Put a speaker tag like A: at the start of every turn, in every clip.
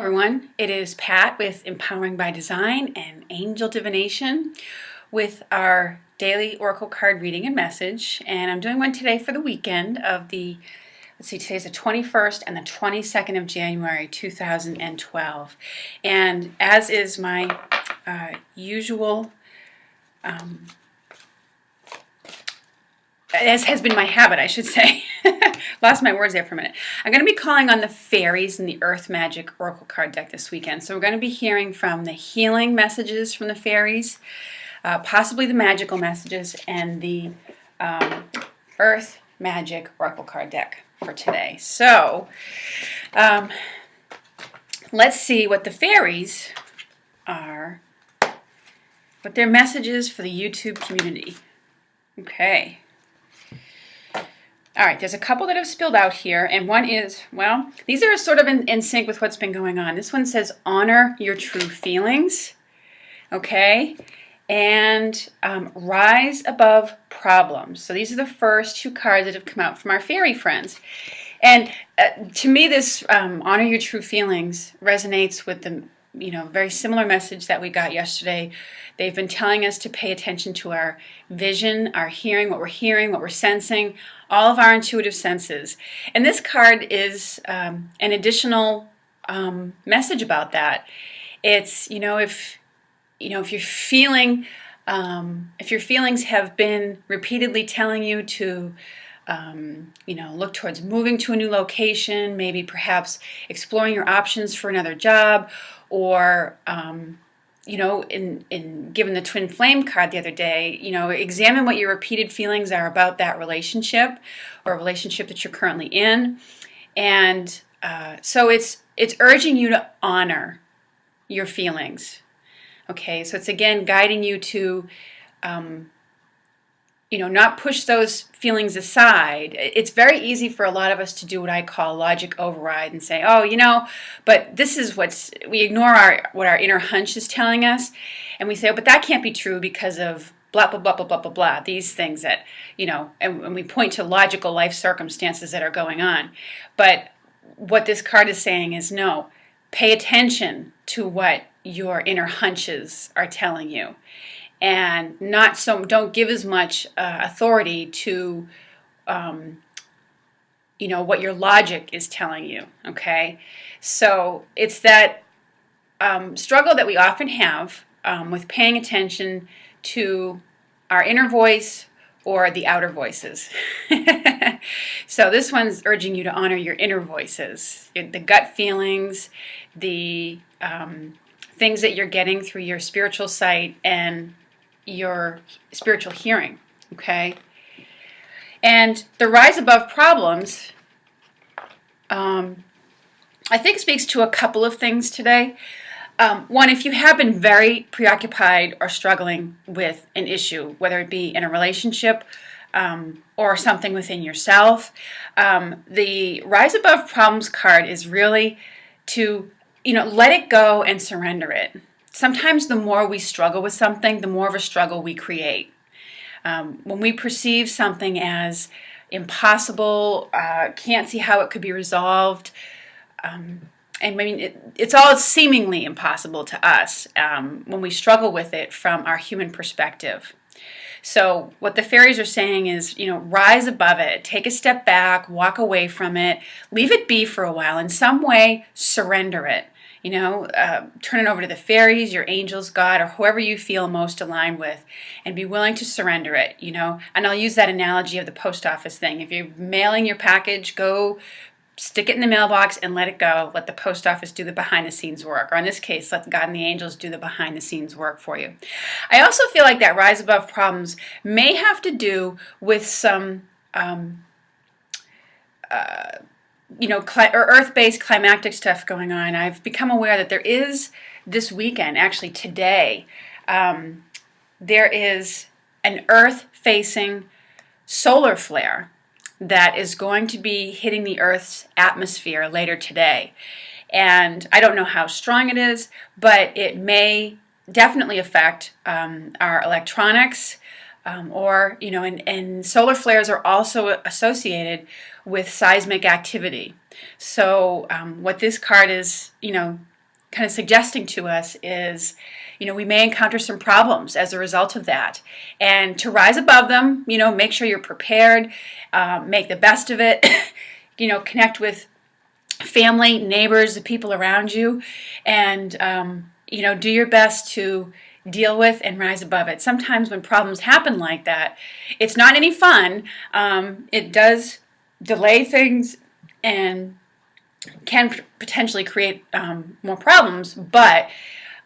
A: Everyone, it is Pat with Empowering by Design and Angel Divination with our daily Oracle card reading and message. And I'm doing one today for the weekend of today's the 21st and the 22nd of January 2012. And as is my usual, as has been my habit, I should say. Lost my words there for a minute. I'm going to be calling on the Fairies in the Earth Magic Oracle card deck this weekend. So we're going to be hearing from the healing messages from the Fairies, possibly the magical messages, and the Earth Magic Oracle card deck for today. So let's see what the Fairies are, what their messages for the YouTube community. Okay. All right, there's a couple that have spilled out here, and one is, well, these are sort of in sync with what's been going on. This one says, honor your true feelings, okay, and rise above problems. So these are the first two cards that have come out from our fairy friends. And to me, this honor your true feelings resonates with the very similar message that we got yesterday. They've been telling us to pay attention to our vision, our hearing, what we're sensing, all of our intuitive senses. And this card is an additional message about that. It's, if you're feeling, if your feelings have been repeatedly telling you to look towards moving to a new location, maybe perhaps exploring your options for another job, or given the twin flame card the other day, examine what your repeated feelings are about that relationship or a relationship that you're currently in. And so it's urging you to honor your feelings. Okay, so it's again guiding you to not push those feelings aside. It's very easy for a lot of us to do what I call logic override and say, oh, but this is we ignore what our inner hunch is telling us. And we say, oh, but that can't be true because of blah, blah, blah, blah, blah, blah, blah. These things that, and we point to logical life circumstances that are going on. But what this card is saying is, no, pay attention to what your inner hunches are telling you. And don't give as much authority to, what your logic is telling you, okay? So it's that struggle that we often have with paying attention to our inner voice or the outer voices. So this one's urging you to honor your inner voices, the gut feelings, the things that you're getting through your spiritual sight and your spiritual hearing, okay? And the rise above problems, I think speaks to a couple of things today. One, if you have been very preoccupied or struggling with an issue, whether it be in a relationship or something within yourself, the rise above problems card is really to, let it go and surrender it. Sometimes the more we struggle with something, the more of a struggle we create. When we perceive something as impossible, can't see how it could be resolved, it's all seemingly impossible to us when we struggle with it from our human perspective. So what the fairies are saying is, rise above it, take a step back, walk away from it, leave it be for a while, in some way surrender it. Turn it over to the fairies, your angels, God, or whoever you feel most aligned with, and be willing to surrender it, And I'll use that analogy of the post office thing. If you're mailing your package, go stick it in the mailbox and let it go. Let the post office do the behind-the-scenes work. Or in this case, let God and the angels do the behind-the-scenes work for you. I also feel like that rise above problems may have to do with some earth-based climactic stuff going on. I've become aware that there is this weekend, actually today, there is an earth-facing solar flare that is going to be hitting the Earth's atmosphere later today. And I don't know how strong it is, but it may definitely affect our electronics, and solar flares are also associated with seismic activity. So what this card is, kind of suggesting to us is, we may encounter some problems as a result of that. And to rise above them, make sure you're prepared, make the best of it, connect with family, neighbors, the people around you, and, do your best to deal with and rise above it. Sometimes when problems happen like that, it's not any fun. It does delay things and can potentially create more problems, but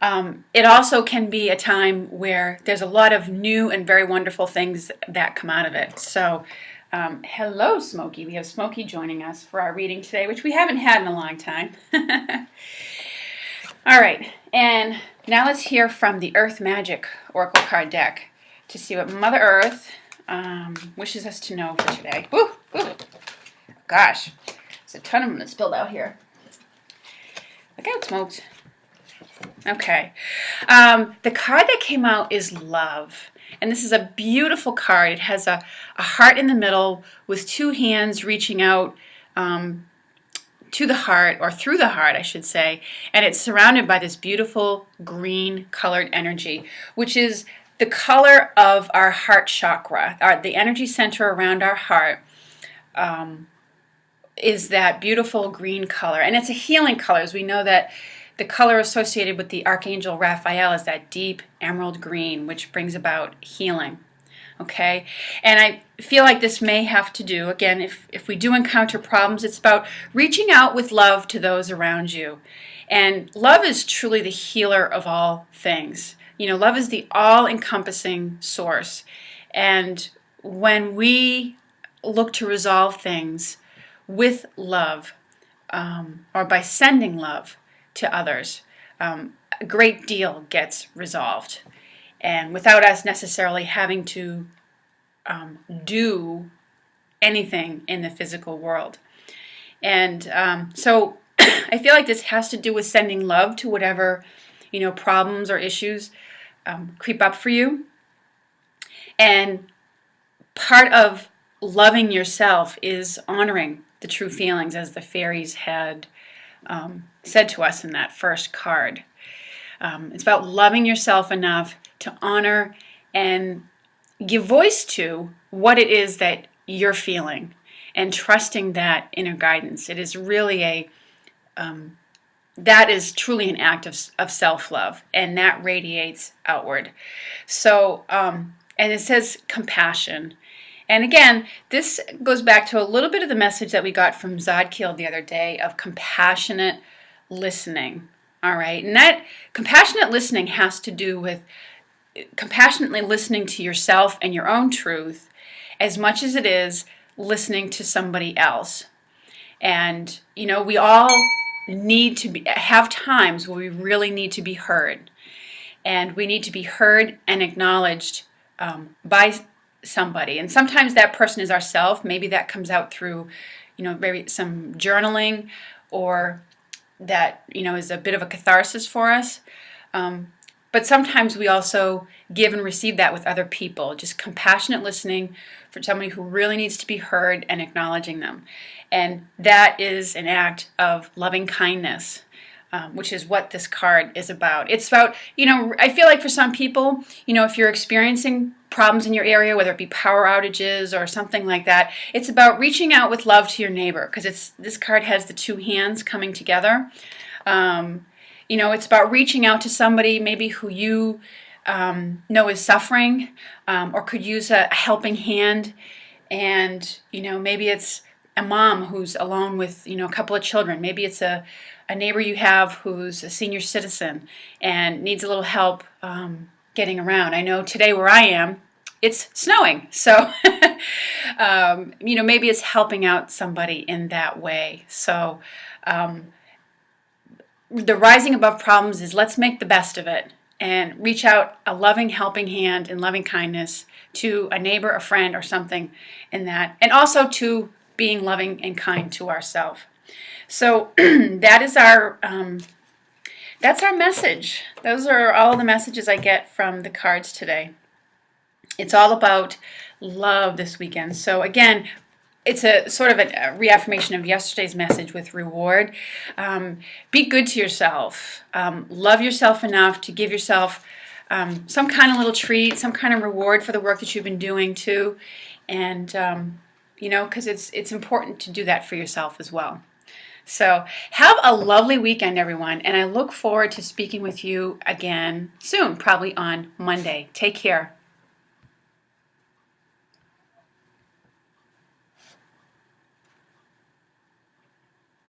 A: it also can be a time where there's a lot of new and very wonderful things that come out of it. So hello, Smokey. We have Smokey joining us for our reading today, which we haven't had in a long time. All right, and now let's hear from the Earth Magic Oracle card deck to see what Mother Earth wishes us to know for today. Woo, woo. Gosh, there's a ton of them that spilled out here. Look out, Smokes. Okay, the card that came out is Love. And this is a beautiful card. It has a heart in the middle with two hands reaching out to the heart, or through the heart, I should say. And it's surrounded by this beautiful green colored energy, which is the color of our heart chakra. The energy center around our heart is that beautiful green color. And it's a healing color, as we know that the color associated with the Archangel Raphael is that deep emerald green, which brings about healing. Okay? And I feel like this may have to do, again, if we do encounter problems, it's about reaching out with love to those around you. And love is truly the healer of all things. Love is the all-encompassing source. And when we look to resolve things with love, or by sending love to others, a great deal gets resolved, and without us necessarily having to do anything in the physical world. And so I feel like this has to do with sending love to whatever problems or issues creep up for you. And part of loving yourself is honoring the true feelings, as the fairies had said to us in that first card. It's about loving yourself enough to honor and give voice to what it is that you're feeling, and trusting that inner guidance. It is really that is truly an act of self-love, and that radiates outward. So, and it says compassion. And again, this goes back to a little bit of the message that we got from Zadkiel the other day of compassionate listening. All right, and that compassionate listening has to do with compassionately listening to yourself and your own truth as much as it is listening to somebody else. And, we all need to have times where we really need to be heard. And we need to be heard and acknowledged by somebody. And sometimes that person is ourselves. Maybe that comes out through, maybe some journaling, or that, is a bit of a catharsis for us. But sometimes we also give and receive that with other people, just compassionate listening for somebody who really needs to be heard and acknowledging them. And that is an act of loving kindness, which is what this card is about. It's about, I feel like for some people, if you're experiencing problems in your area, whether it be power outages or something like that, it's about reaching out with love to your neighbor, because this card has the two hands coming together. It's about reaching out to somebody maybe who you know is suffering, or could use a helping hand. And, maybe it's a mom who's alone with, a couple of children. Maybe it's a neighbor you have who's a senior citizen and needs a little help getting around. I know today where I am, it's snowing. So, maybe it's helping out somebody in that way. So, the rising above problems is let's make the best of it and reach out a loving, helping hand and loving kindness to a neighbor, a friend, or something in that. And also to being loving and kind to ourselves. So that's our message. Those are all the messages I get from the cards today. It's all about love this weekend. So again, it's a sort of a reaffirmation of yesterday's message with reward. Be good to yourself. Love yourself enough to give yourself some kind of little treat, some kind of reward for the work that you've been doing too. And, because it's important to do that for yourself as well. So have a lovely weekend, everyone. And I look forward to speaking with you again soon, probably on Monday. Take care.